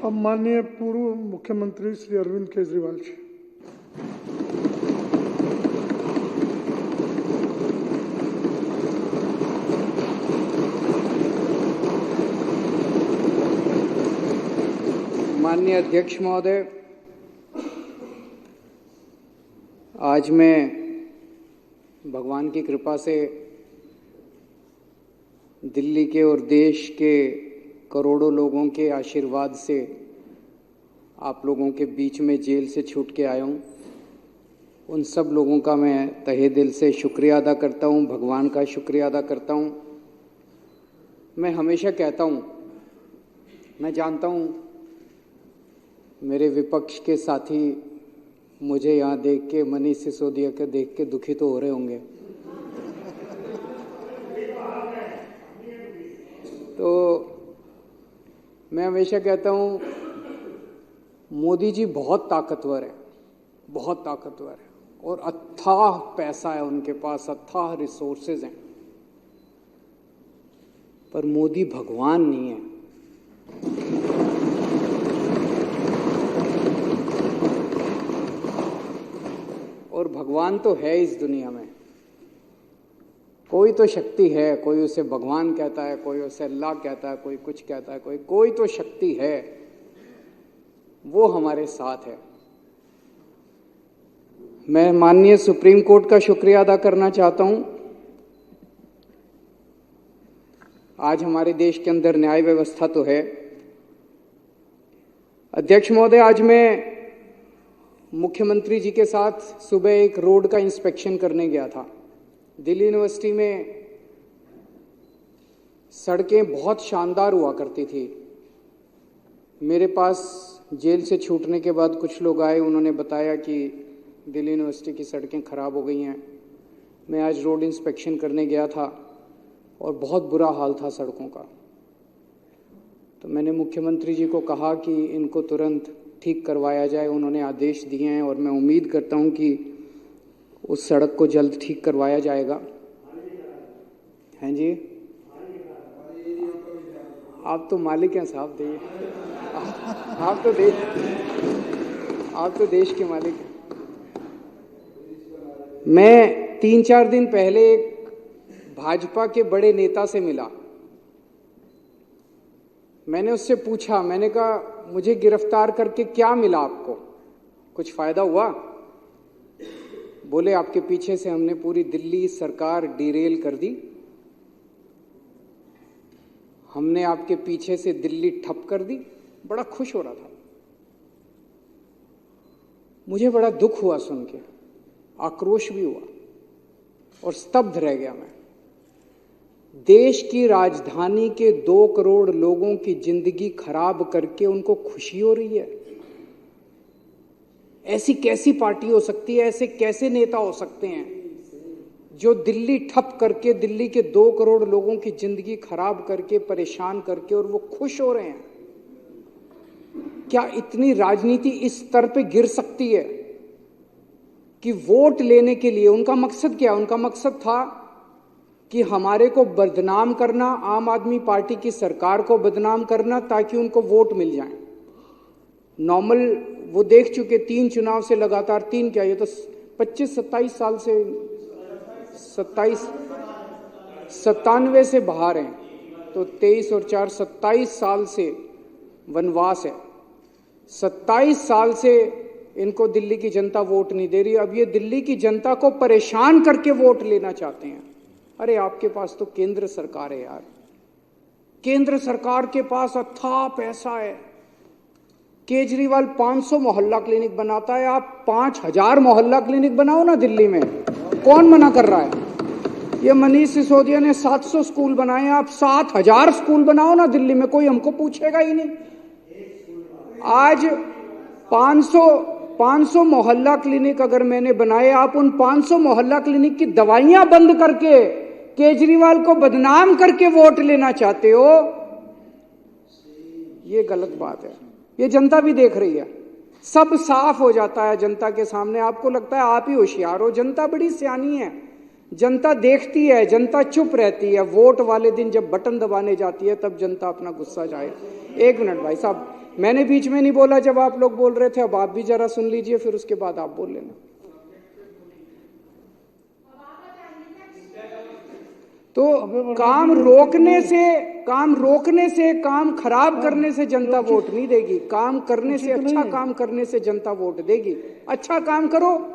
अब माननीय पूर्व मुख्यमंत्री श्री अरविंद केजरीवाल जी। माननीय अध्यक्ष महोदय, आज मैं भगवान की कृपा से दिल्ली के और देश के करोड़ों लोगों के आशीर्वाद से आप लोगों के बीच में जेल से छूट के आया हूँ। उन सब लोगों का मैं तहे दिल से शुक्रिया अदा करता हूँ, भगवान का शुक्रिया अदा करता हूँ। मैं हमेशा कहता हूँ, मैं जानता हूँ मेरे विपक्ष के साथी मुझे यहाँ देख के, मनीष सिसोदिया के देख के दुखी तो हो रहे होंगे। तो मैं हमेशा कहता हूँ मोदी जी बहुत ताकतवर है, बहुत ताकतवर है और अथाह पैसा है उनके पास, अथाह रिसोर्सेज हैं, पर मोदी भगवान नहीं है। और भगवान तो है इस दुनिया में, कोई तो शक्ति है, कोई उसे भगवान कहता है, कोई उसे अल्लाह कहता है, कोई कुछ कहता है, कोई तो शक्ति है, वो हमारे साथ है। मैं माननीय सुप्रीम कोर्ट का शुक्रिया अदा करना चाहता हूं। आज हमारे देश के अंदर न्याय व्यवस्था तो है। अध्यक्ष महोदय, आज मैं मुख्यमंत्री जी के साथ सुबह एक रोड का इंस्पेक्शन करने गया था। दिल्ली यूनिवर्सिटी में सड़कें बहुत शानदार हुआ करती थी। मेरे पास जेल से छूटने के बाद कुछ लोग आए, उन्होंने बताया कि दिल्ली यूनिवर्सिटी की सड़कें खराब हो गई हैं। मैं आज रोड इंस्पेक्शन करने गया था और बहुत बुरा हाल था सड़कों का। तो मैंने मुख्यमंत्री जी को कहा कि इनको तुरंत ठीक करवाया जाए। उन्होंने आदेश दिए हैं और मैं उम्मीद करता हूं कि उस सड़क को जल्द ठीक करवाया जाएगा। हैं जी, आप तो मालिक हैं साहब, दिए आप तो देश के मालिक हैं। मैं 3-4 दिन पहले एक भाजपा के बड़े नेता से मिला। मैंने उससे पूछा, मैंने कहा मुझे गिरफ्तार करके क्या मिला आपको, कुछ फायदा हुआ? बोले आपके पीछे से हमने पूरी दिल्ली सरकार डिरेल कर दी, हमने आपके पीछे से दिल्ली ठप कर दी। बड़ा खुश हो रहा था। मुझे बड़ा दुख हुआ सुन के, आक्रोश भी हुआ और स्तब्ध रह गया मैं। देश की राजधानी के 2 करोड़ लोगों की जिंदगी खराब करके उनको खुशी हो रही है। ऐसी कैसी पार्टी हो सकती है, ऐसे कैसे नेता हो सकते हैं जो दिल्ली ठप करके, दिल्ली के 2 करोड़ लोगों की जिंदगी खराब करके, परेशान करके, और वो खुश हो रहे हैं? क्या इतनी राजनीति इस स्तर पे गिर सकती है कि वोट लेने के लिए उनका मकसद क्या? उनका मकसद था कि हमारे को बदनाम करना, आम आदमी पार्टी की सरकार को बदनाम करना, ताकि उनको वोट मिल जाए। नॉर्मल वो देख चुके 3 चुनाव से लगातार, 3 क्या, ये तो 25-27 साल से, 97 से बाहर हैं, तो 23 और 4 27 साल से वनवास है। 27 साल से इनको दिल्ली की जनता वोट नहीं दे रही। अब ये दिल्ली की जनता को परेशान करके वोट लेना चाहते हैं। अरे आपके पास तो केंद्र सरकार है यार, केंद्र सरकार के पास अथाह पैसा है। केजरीवाल 500 मोहल्ला क्लिनिक बनाता है, आप 5000 मोहल्ला क्लिनिक बनाओ ना दिल्ली में, कौन मना कर रहा है? ये मनीष सिसोदिया ने 700 स्कूल बनाए, आप 7000 स्कूल बनाओ ना दिल्ली में, कोई हमको पूछेगा ही नहीं। आज 500 मोहल्ला क्लिनिक अगर मैंने बनाए, आप उन 500 मोहल्ला क्लिनिक की दवाइयां बंद करके केजरीवाल को बदनाम करके वोट लेना चाहते हो, ये गलत बात है। ये जनता भी देख रही है, सब साफ हो जाता है जनता के सामने। आपको लगता है आप ही होशियार हो, जनता बड़ी सियानी है। जनता देखती है, जनता चुप रहती है। वोट वाले दिन जब बटन दबाने जाती है तब जनता अपना गुस्सा जाए। 1 मिनट भाई साहब, मैंने बीच में नहीं बोला जब आप लोग बोल रहे थे, अब आप भी जरा सुन लीजिए, फिर उसके बाद आप बोल लेना। तो काम रोकने से, काम खराब करने से जनता वोट नहीं देगी। काम करने से, अच्छा काम करने से जनता वोट देगी। अच्छा काम करो।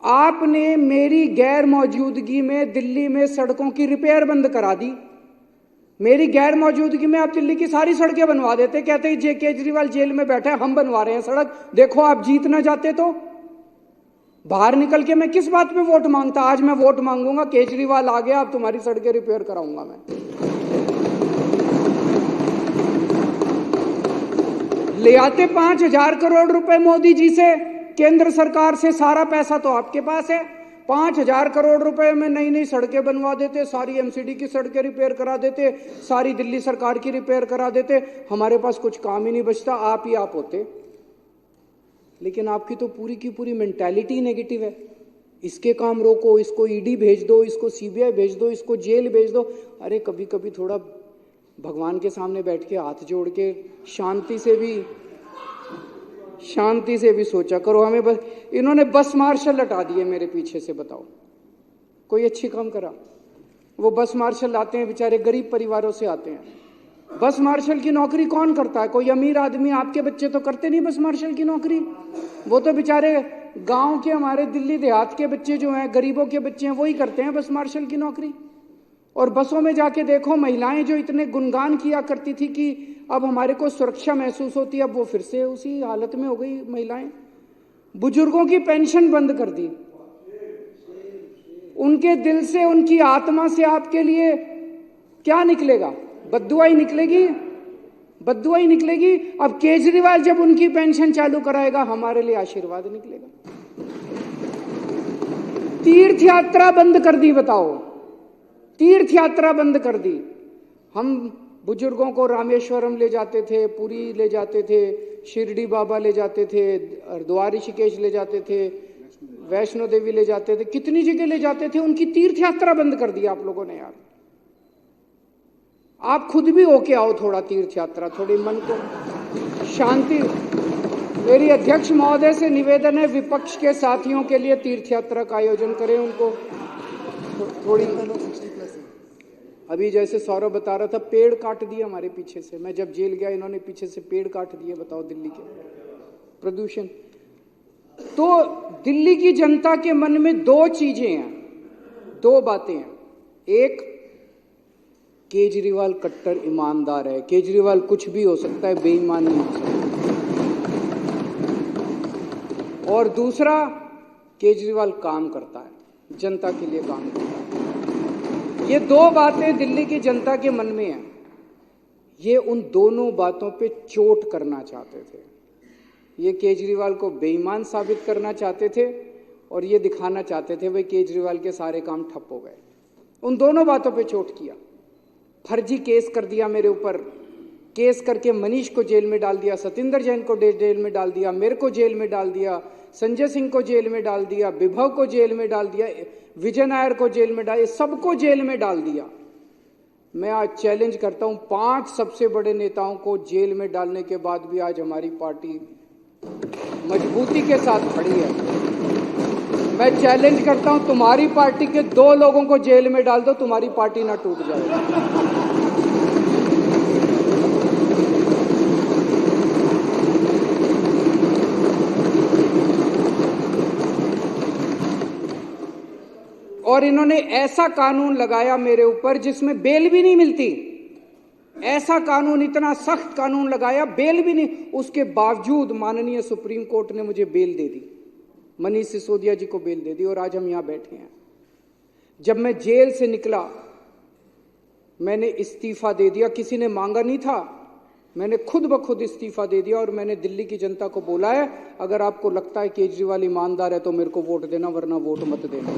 आपने मेरी गैर मौजूदगी में दिल्ली में सड़कों की रिपेयर बंद करा दी। मेरी गैर मौजूदगी में आप दिल्ली की सारी सड़कें बनवा देते, कहते ही केजरीवाल जेल में बैठा है, हम बनवा रहे हैं सड़क, देखो आप जीत ना जाते तो। बाहर निकल के मैं किस बात पे वोट मांगता? आज मैं वोट मांगूंगा, केजरीवाल आ गया, अब तुम्हारी सड़कें रिपेयर कराऊंगा मैं। ले आते 5,000 करोड़ रुपए मोदी जी से, केंद्र सरकार से, सारा पैसा तो आपके पास है। 5,000 करोड़ रुपए में नई नई सड़कें बनवा देते, सारी एमसीडी की सड़कें रिपेयर करा देते, सारी दिल्ली सरकार की रिपेयर करा देते। हमारे पास कुछ काम ही नहीं बचता, आप ही आप होते। लेकिन आपकी तो पूरी की पूरी मेंटालिटी नेगेटिव है। इसके काम रोको, इसको ईडी भेज दो, इसको सीबीआई भेज दो, इसको जेल भेज दो। अरे कभी कभी थोड़ा भगवान के सामने बैठ के हाथ जोड़ के शांति से भी सोचा करो। हमें बस इन्होंने बस मार्शल लटा दिए मेरे पीछे से, बताओ कोई अच्छी काम करा? वो बस मार्शल आते हैं, बेचारे गरीब परिवारों से आते हैं। बस मार्शल की नौकरी कौन करता है? कोई अमीर आदमी, आपके बच्चे तो करते नहीं बस मार्शल की नौकरी। वो तो बेचारे गांव के, हमारे दिल्ली देहात के बच्चे जो हैं, गरीबों के बच्चे हैं, वही करते हैं बस मार्शल की नौकरी। और बसों में जाके देखो, महिलाएं जो इतने गुणगान किया करती थी कि अब हमारे को सुरक्षा महसूस होती है, अब वो फिर से उसी हालत में हो गई महिलाएं। बुजुर्गों की पेंशन बंद कर दी। उनके दिल से, उनकी आत्मा से आपके लिए क्या निकलेगा? बद्दुआ ही निकलेगी, बद्दुआ ही निकलेगी। अब केजरीवाल जब उनकी पेंशन चालू कराएगा, हमारे लिए आशीर्वाद निकलेगा। तीर्थ यात्रा बंद कर दी, बताओ, तीर्थ यात्रा बंद कर दी। हम बुजुर्गों को रामेश्वरम ले जाते थे, पुरी ले जाते थे, शिरडी बाबा ले जाते थे, हरिद्वार ऋषिकेश ले जाते थे, वैष्णो देवी ले जाते थे, कितनी जगह ले जाते थे। उनकी तीर्थ यात्रा बंद कर दी आप लोगों ने। यार आप खुद भी होके आओ थोड़ा तीर्थ यात्रा, थोड़ी मन को शांति। मेरी अध्यक्ष महोदय से निवेदन है, विपक्ष के साथियों के लिए तीर्थ यात्रा का आयोजन करें। उनको थोड़ी, अभी जैसे सौरभ बता रहा था, पेड़ काट दिए हमारे पीछे से। मैं जब जेल गया, इन्होंने पीछे से पेड़ काट दिए, बताओ दिल्ली के प्रदूषण। तो दिल्ली की जनता के मन में दो चीजें हैं, दो बातें हैं। एक, केजरीवाल कट्टर ईमानदार है, केजरीवाल कुछ भी हो सकता है, बेईमान नहीं हो सकता। और दूसरा, केजरीवाल काम करता है, जनता के लिए काम करता है। ये दो बातें दिल्ली की जनता के मन में हैं। ये उन दोनों बातों पे चोट करना चाहते थे। ये केजरीवाल को बेईमान साबित करना चाहते थे और ये दिखाना चाहते थे भाई केजरीवाल के सारे काम ठप हो गए। उन दोनों बातों पे चोट किया। फर्जी केस कर दिया मेरे ऊपर, केस करके मनीष को जेल में डाल दिया, सतिंदर जैन को जेल में डाल दिया, मेरे को जेल में डाल दिया, संजय सिंह को जेल में डाल दिया, विभव को जेल में डाल दिया, विजय नायर को जेल में डाल, सबको जेल में डाल दिया। मैं आज चैलेंज करता हूं, 5 सबसे बड़े नेताओं को जेल में डालने के बाद भी आज हमारी पार्टी मजबूती के साथ खड़ी है। मैं चैलेंज करता हूं, तुम्हारी पार्टी के 2 लोगों को जेल में डाल दो, तुम्हारी पार्टी ना टूट जाए। और इन्होंने ऐसा कानून लगाया मेरे ऊपर जिसमें बेल भी नहीं मिलती। ऐसा कानून, इतना सख्त कानून लगाया, बेल भी नहीं। उसके बावजूद माननीय सुप्रीम कोर्ट ने मुझे बेल दे दी, मनीष सिसोदिया जी को बेल दे दी और आज हम यहां बैठे हैं। जब मैं जेल से निकला, मैंने इस्तीफा दे दिया। किसी ने मांगा नहीं था, मैंने खुद ब खुद इस्तीफा दे दिया। और मैंने दिल्ली की जनता को बोला है, अगर आपको लगता है केजरीवाल ईमानदार है तो मेरे को वोट देना, वरना वोट मत देना।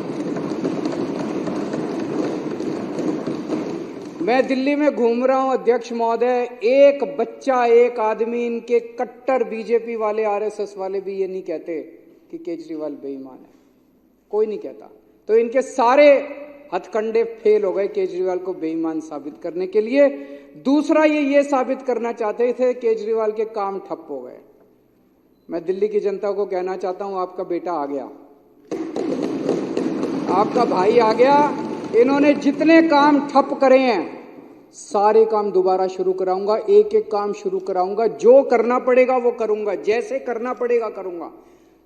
मैं दिल्ली में घूम रहा हूं अध्यक्ष महोदय, एक बच्चा, एक आदमी, इनके कट्टर बीजेपी वाले, आरएसएस वाले भी ये नहीं कहते कि केजरीवाल बेईमान है, कोई नहीं कहता। तो इनके सारे हथकंडे फेल हो गए केजरीवाल को बेईमान साबित करने के लिए। दूसरा ये साबित करना चाहते थे केजरीवाल के काम ठप हो गए। मैं दिल्ली की जनता को कहना चाहता हूं, आपका बेटा आ गया, आपका भाई आ गया। इन्होंने जितने काम ठप करे हैं सारे काम दोबारा शुरू कराऊंगा, एक एक काम शुरू कराऊंगा, जो करना पड़ेगा वो करूंगा, जैसे करना पड़ेगा करूंगा।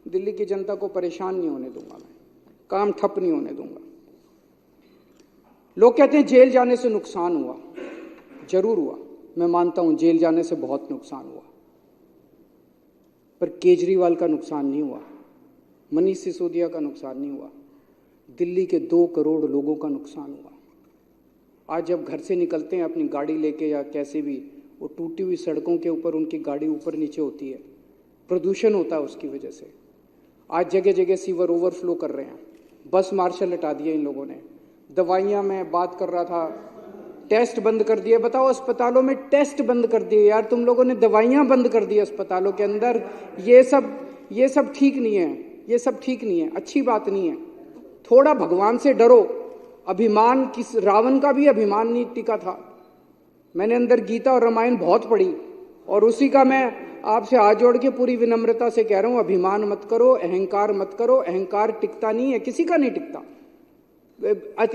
दिल्ली की जनता को परेशान नहीं होने दूंगा, मैं काम ठप नहीं होने दूंगा। लोग कहते हैं जेल जाने से नुकसान हुआ, जरूर हुआ, मैं मानता हूं जेल जाने से बहुत नुकसान हुआ, पर केजरीवाल का नुकसान नहीं हुआ, मनीष सिसोदिया का नुकसान नहीं हुआ, दिल्ली के 2 करोड़ लोगों का नुकसान हुआ। आज जब घर से निकलते हैं अपनी गाड़ी लेके या कैसे भी, वो टूटी हुई सड़कों के ऊपर उनकी गाड़ी ऊपर नीचे होती है, प्रदूषण होता है उसकी वजह से। आज जगह जगह सीवर ओवरफ्लो कर रहे हैं, बस मार्शल हटा दिए इन लोगों ने। दवाइयाँ, मैं बात कर रहा था, टेस्ट बंद कर दिए। बताओ, अस्पतालों में टेस्ट बंद कर दिए यार, तुम लोगों ने दवाइयाँ बंद कर दी अस्पतालों के अंदर। ये सब ठीक नहीं है, ये सब ठीक नहीं है, अच्छी बात नहीं है। थोड़ा भगवान से डरो। अभिमान, किस रावण का भी अभिमान नहीं टिका था। मैंने अंदर गीता और रामायण बहुत पढ़ी और उसी का मैं आपसे हाथ जोड़ के पूरी विनम्रता से कह रहा हूं, अभिमान मत करो, अहंकार मत करो। अहंकार टिकता नहीं है, किसी का नहीं टिकता।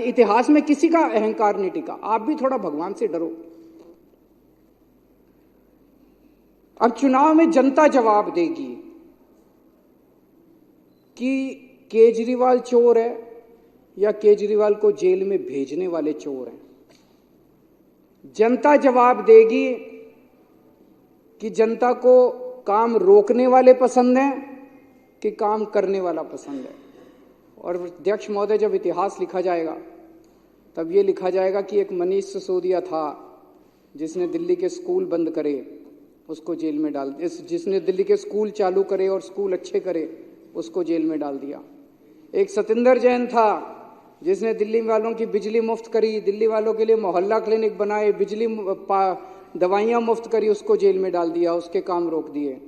इतिहास में किसी का अहंकार नहीं टिका। आप भी थोड़ा भगवान से डरो। अब चुनाव में जनता जवाब देगी कि केजरीवाल चोर है या केजरीवाल को जेल में भेजने वाले चोर हैं। जनता जवाब देगी कि जनता को काम रोकने वाले पसंद हैं कि काम करने वाला पसंद है। और अध्यक्ष महोदय, जब इतिहास लिखा जाएगा तब ये लिखा जाएगा कि एक मनीष सिसोदिया था जिसने दिल्ली के स्कूल बंद करे, उसको जेल में डाल दिया। जिसने दिल्ली के स्कूल चालू करे और स्कूल अच्छे करे, उसको जेल में डाल दिया। एक सतिंदर जैन था जिसने दिल्ली वालों की बिजली मुफ्त करी, दिल्ली वालों के लिए मोहल्ला क्लिनिक बनाए, दवाइयाँ मुफ्त करी, उसको जेल में डाल दिया, उसके काम रोक दिए।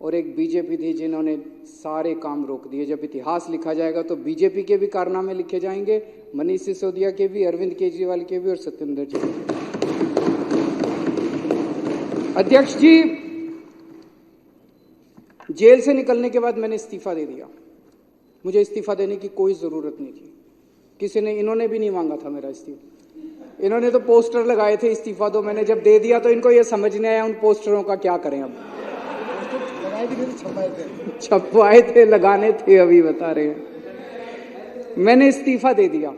और एक बीजेपी थी जिन्होंने सारे काम रोक दिए। जब इतिहास लिखा जाएगा तो बीजेपी के भी कारनामे लिखे जाएंगे, मनीष सिसोदिया के भी, अरविंद केजरीवाल के भी और सत्येंद्र जी। अध्यक्ष जी, जेल से निकलने के बाद मैंने इस्तीफा दे दिया। मुझे इस्तीफा देने की कोई जरूरत नहीं थी। किसी ने, इन्होंने भी नहीं मांगा था मेरा इस्तीफा। इन्होंने तो पोस्टर लगाए थे इस्तीफा दो। मैंने जब दे दिया तो इनको ये समझ नहीं आया उन पोस्टरों का क्या करें। अब छपवाए थे, लगाने थे, अभी बता रहे हैं। मैंने इस्तीफा दे दिया।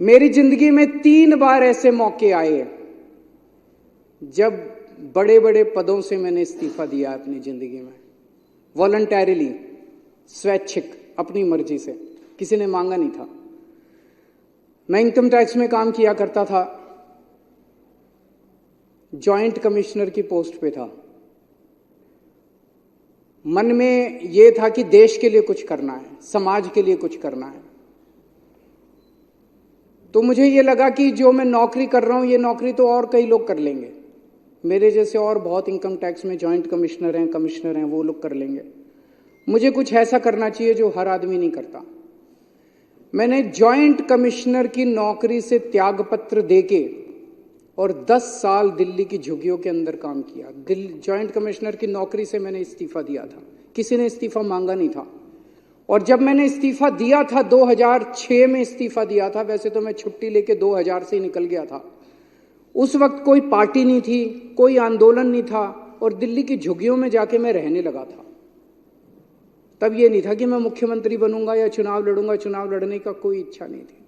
मेरी जिंदगी में 3 बार ऐसे मौके आए जब बड़े बड़े पदों से मैंने इस्तीफा दिया अपनी जिंदगी में, वॉलंटरीली, स्वैच्छिक, अपनी मर्जी से, किसी ने मांगा नहीं था। मैं इनकम टैक्स में काम किया करता था, जॉइंट कमिश्नर की पोस्ट पे था। मन में ये था कि देश के लिए कुछ करना है, समाज के लिए कुछ करना है। तो मुझे ये लगा कि जो मैं नौकरी कर रहा हूं, ये नौकरी तो और कई लोग कर लेंगे, मेरे जैसे और बहुत इनकम टैक्स में जॉइंट कमिश्नर हैं, कमिश्नर हैं, वो लोग कर लेंगे। मुझे कुछ ऐसा करना चाहिए जो हर आदमी नहीं करता। मैंने जॉइंट कमिश्नर की नौकरी से त्यागपत्र देके और 10 साल दिल्ली की झुग्गियों के अंदर काम किया। जॉइंट कमिश्नर की नौकरी से मैंने इस्तीफा दिया था, किसी ने इस्तीफा मांगा नहीं था। और जब मैंने इस्तीफा दिया था, 2006 में इस्तीफा दिया था, वैसे तो मैं छुट्टी लेके 2000 से ही निकल गया था। उस वक्त कोई पार्टी नहीं थी, कोई आंदोलन नहीं था, और दिल्ली की झुग्गियों में जाके मैं रहने लगा था। तब ये नहीं था कि मैं मुख्यमंत्री बनूंगा या चुनाव लड़ूंगा, चुनाव लड़ने का कोई इच्छा नहीं थी।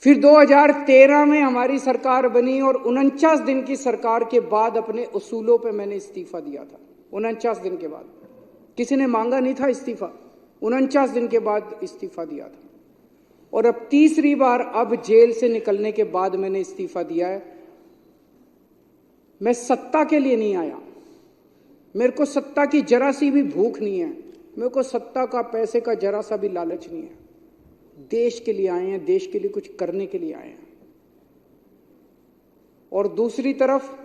फिर 2013 में हमारी सरकार बनी और 49 दिन की सरकार के बाद अपने उसूलों पे मैंने इस्तीफा दिया था। 49 दिन के बाद, किसी ने मांगा नहीं था इस्तीफा, 49 दिन के बाद इस्तीफा दिया था। और अब तीसरी बार, अब जेल से निकलने के बाद मैंने इस्तीफा दिया है। मैं सत्ता के लिए नहीं आया, मेरे को सत्ता की जरा सी भी भूख नहीं है, मेरे को सत्ता का, पैसे का जरा सा भी लालच नहीं है। देश के लिए आए हैं, देश के लिए कुछ करने के लिए आए हैं। और दूसरी तरफ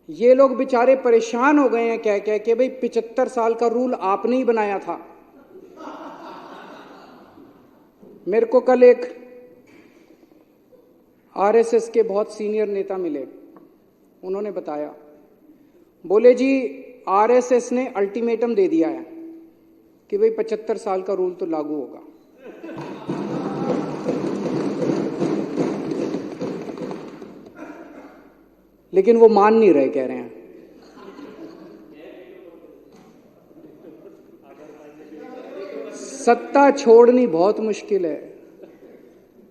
ये लोग बेचारे परेशान हो गए हैं कह कह के, भाई 75 साल का रूल आपने ही बनाया था, मेरे को कल एक आरएसएस के बहुत सीनियर नेता मिले, उन्होंने बताया, बोले जी आरएसएस ने अल्टीमेटम दे दिया है कि भाई 75 साल का रूल तो लागू होगा। लेकिन वो मान नहीं रहे, कह रहे हैं सत्ता छोड़नी बहुत मुश्किल है,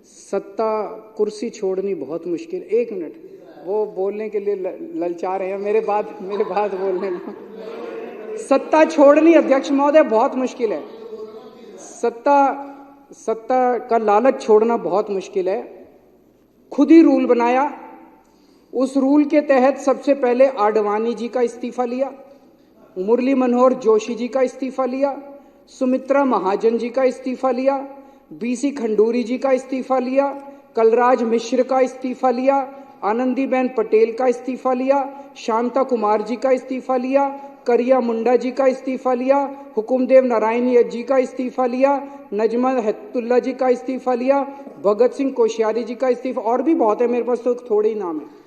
सत्ता कुर्सी छोड़नी बहुत मुश्किल। एक मिनट, वो बोलने के लिए ललचा रहे हैं, मेरे बाद बोलने दो। सत्ता छोड़नी अध्यक्ष महोदय बहुत मुश्किल है, सत्ता का लालच छोड़ना बहुत मुश्किल है। खुद ही रूल बनाया, उस रूल के तहत सबसे पहले आडवाणी जी का इस्तीफा लिया, मुरली मनोहर जोशी जी का इस्तीफा लिया, सुमित्रा महाजन जी का इस्तीफा लिया, बीसी खंडूरी जी का इस्तीफा लिया, कलराज मिश्र का इस्तीफा लिया, आनंदीबेन पटेल का इस्तीफा लिया, शांता कुमार जी का इस्तीफा लिया, करिया मुंडा जी का इस्तीफा लिया, हुकुमदेव नारायण जी का इस्तीफा लिया, नजमा हेतुल्ला जी का इस्तीफा लिया, भगत सिंह कोश्यारी जी का इस्तीफा, और भी बहुत है, मेरे पास तो थोड़े ही नाम है।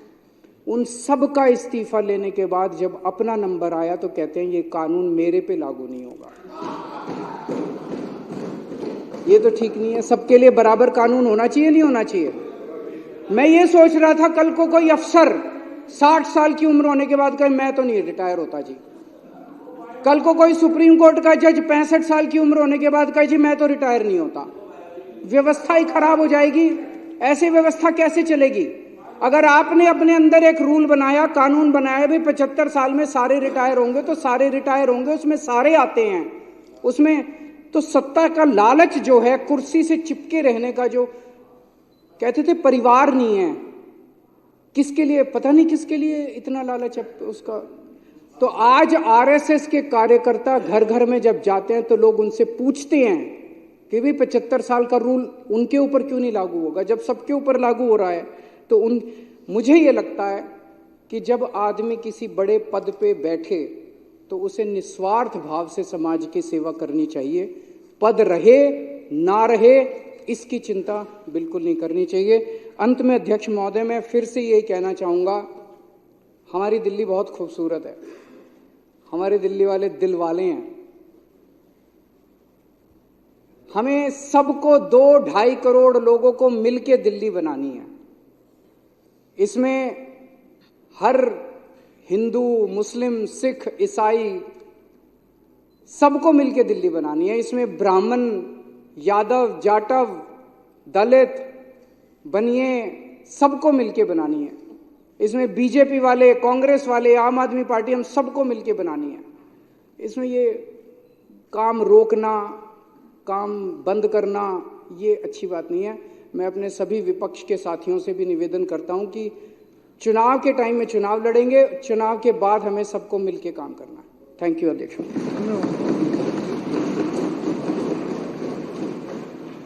उन सब का इस्तीफा लेने के बाद जब अपना नंबर आया तो कहते हैं ये कानून मेरे पे लागू नहीं होगा। ये तो ठीक नहीं है। सबके लिए बराबर कानून होना चाहिए, नहीं होना चाहिए? मैं ये सोच रहा था कल को कोई अफसर 60 साल की उम्र होने के बाद कहे मैं तो नहीं रिटायर होता जी, कल को कोई सुप्रीम कोर्ट का जज 65 साल की उम्र होने के बाद कहे जी मैं तो रिटायर नहीं होता। व्यवस्था ही खराब हो जाएगी। ऐसी व्यवस्था कैसे चलेगी? अगर आपने अपने अंदर एक रूल बनाया, कानून बनाया भी 75 साल में सारे रिटायर होंगे, तो सारे रिटायर होंगे, उसमें सारे आते हैं, उसमें तो सत्ता का लालच जो है, कुर्सी से चिपके रहने का, जो कहते थे परिवार नहीं है, किसके लिए पता नहीं, किसके लिए इतना लालच है उसका। तो आज आरएसएस के कार्यकर्ता घर घर में जब जाते हैं तो लोग उनसे पूछते हैं कि भाई 75 साल का रूल उनके ऊपर क्यों नहीं लागू होगा, जब सबके ऊपर लागू हो रहा है। तो मुझे ये लगता है कि जब आदमी किसी बड़े पद पे बैठे तो उसे निस्वार्थ भाव से समाज की सेवा करनी चाहिए। पद रहे ना रहे इसकी चिंता बिल्कुल नहीं करनी चाहिए। अंत में अध्यक्ष महोदय, मैं फिर से यही कहना चाहूँगा, हमारी दिल्ली बहुत खूबसूरत है, हमारे दिल्ली वाले दिल वाले हैं। हमें सबको 2-2.5 करोड़ लोगों को मिलके दिल्ली बनानी है। इसमें हर हिंदू, मुस्लिम, सिख, ईसाई सबको मिलके दिल्ली बनानी है। इसमें ब्राह्मण, यादव, जाटव, दलित, बनिए सबको मिलके बनानी है। इसमें बीजेपी वाले, कांग्रेस वाले, आम आदमी पार्टी, हम सबको मिलके बनानी है। इसमें ये काम रोकना, काम बंद करना, ये अच्छी बात नहीं है। मैं अपने सभी विपक्ष के साथियों से भी निवेदन करता हूं कि चुनाव के टाइम में चुनाव लड़ेंगे, चुनाव के बाद हमें सबको मिलके काम करना है। थैंक यू अध्यक्ष।